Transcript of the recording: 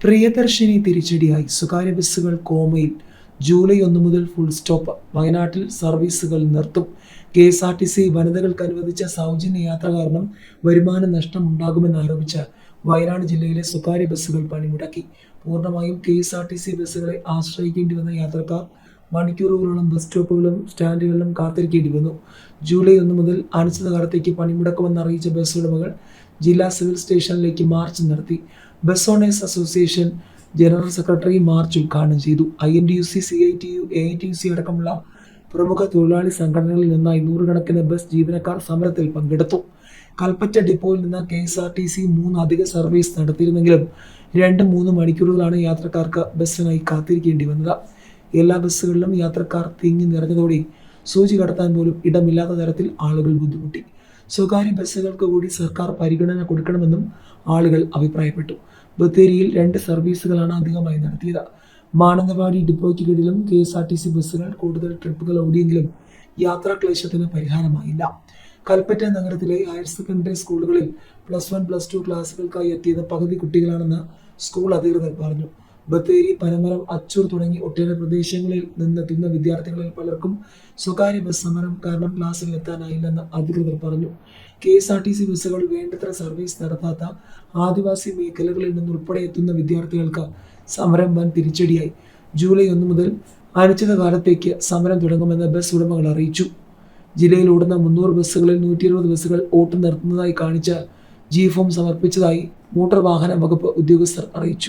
പ്രിയദർശിനി തിരിച്ചടിയായി സ്വകാര്യ ബസ്സുകൾ കോമയിൽ. ജൂലൈ 1 മുതൽ ഫുൾ സ്റ്റോപ്പ്. വയനാട്ടിൽ സർവീസുകൾ നിർത്തും. KSRTC വനിതകൾക്ക് അനുവദിച്ച സൗജന്യ യാത്ര കാരണം വരുമാന നഷ്ടമുണ്ടാകുമെന്നാരോപിച്ച് വയനാട് ജില്ലയിലെ സ്വകാര്യ ബസ്സുകൾ പണിമുടക്കി. പൂർണ്ണമായും KSRTC ബസ്സുകളെ ആശ്രയിക്കേണ്ടി വന്ന യാത്രക്കാർ മണിക്കൂറുകളോളം ബസ് സ്റ്റോപ്പുകളിലും സ്റ്റാൻഡുകളിലും കാത്തിരിക്കേണ്ടി വന്നു. ജൂലൈ 1 മുതൽ അനിശ്ചിതകാലത്തേക്ക് പണിമുടക്കുമെന്നറിയിച്ച ബസ് ഉടമകൾ ജില്ലാ സിവിൽ സ്റ്റേഷനിലേക്ക് മാർച്ച് നടത്തി. Bus owners association general secretary march ഉദ്ഘാടനം ചെയ്തു. INTUC, CITU, AITUC അടക്കമുള്ള പ്രമുഖ തൊഴിലാളി സംഘടനകളിൽ നിന്നായി നൂറുകണക്കിന് ബസ് ജീവനക്കാർ സമരത്തിൽ പങ്കെടുത്തു. കൽപ്പറ്റ ഡിപ്പോയിൽ നിന്ന് KSRTC 3 അധിക സർവീസ് നടത്തിയിരുന്നെങ്കിലും 2-3 മണിക്കൂറുകളാണ് യാത്രക്കാർക്ക് ബസ്സിനായി കാത്തിരിക്കേണ്ടി വന്നത്. എല്ലാ ബസ്സുകളിലും യാത്രക്കാർ തിങ്ങി നിറഞ്ഞതോടെ സൂചി കടത്താൻ പോലും ഇടമില്ലാത്ത തരത്തിൽ ആളുകൾ ബുദ്ധിമുട്ടി. സ്വകാര്യ ബസ്സുകൾക്ക് കൂടി സർക്കാർ പരിഗണന കൊടുക്കണമെന്നും ആളുകൾ അഭിപ്രായപ്പെട്ടു. ബത്തേരിയിൽ 2 സർവീസുകളാണ് അധികമായി നടത്തിയത്. മാനന്തവാടി ഡിപ്പോയ്ക്ക് കീഴിലും KSRTC ബസ്സുകൾ കൂടുതൽ ട്രിപ്പുകൾ ഓടിയെങ്കിലും യാത്രാക്ലേശത്തിന് പരിഹാരമായില്ല. കൽപ്പറ്റ നഗരത്തിലെ ഹയർ സെക്കൻഡറി സ്കൂളുകളിൽ +1, +2 ക്ലാസുകൾക്കായി എത്തിയത് പകുതി കുട്ടികളാണെന്ന് സ്കൂൾ അധികൃതർ പറഞ്ഞു. ബത്തേരി, പനമരം, അച്ചൂർ തുടങ്ങി ഒട്ടേറെ പ്രദേശങ്ങളിൽ നിന്നെത്തുന്ന വിദ്യാർത്ഥികളിൽ പലർക്കും സ്വകാര്യ ബസ് സമരം കാരണം ക്ലാസ്സിൽ എത്താനായില്ലെന്ന് അധികൃതർ പറഞ്ഞു. KSRTC ബസ്സുകൾ വേണ്ടത്ര സർവീസ് നടത്താത്ത ആദിവാസി മേഖലകളിൽ നിന്നുൾപ്പെടെ എത്തുന്ന വിദ്യാർത്ഥികൾക്ക് സമരം വൻ തിരിച്ചടിയായി. ജൂലൈ 1 മുതൽ അനിശ്ചിതകാലത്തേക്ക് സമരം തുടങ്ങുമെന്ന് ബസ് ഉടമകൾ അറിയിച്ചു. ജില്ലയിൽ ഓടുന്ന 300 ബസ്സുകളിൽ 120 ബസ്സുകൾ ഓട്ടം നിർത്തുന്നതായി കാണിച്ച് G ഫോം സമർപ്പിച്ചതായി മോട്ടോർ വാഹന വകുപ്പ് ഉദ്യോഗസ്ഥർ അറിയിച്ചു.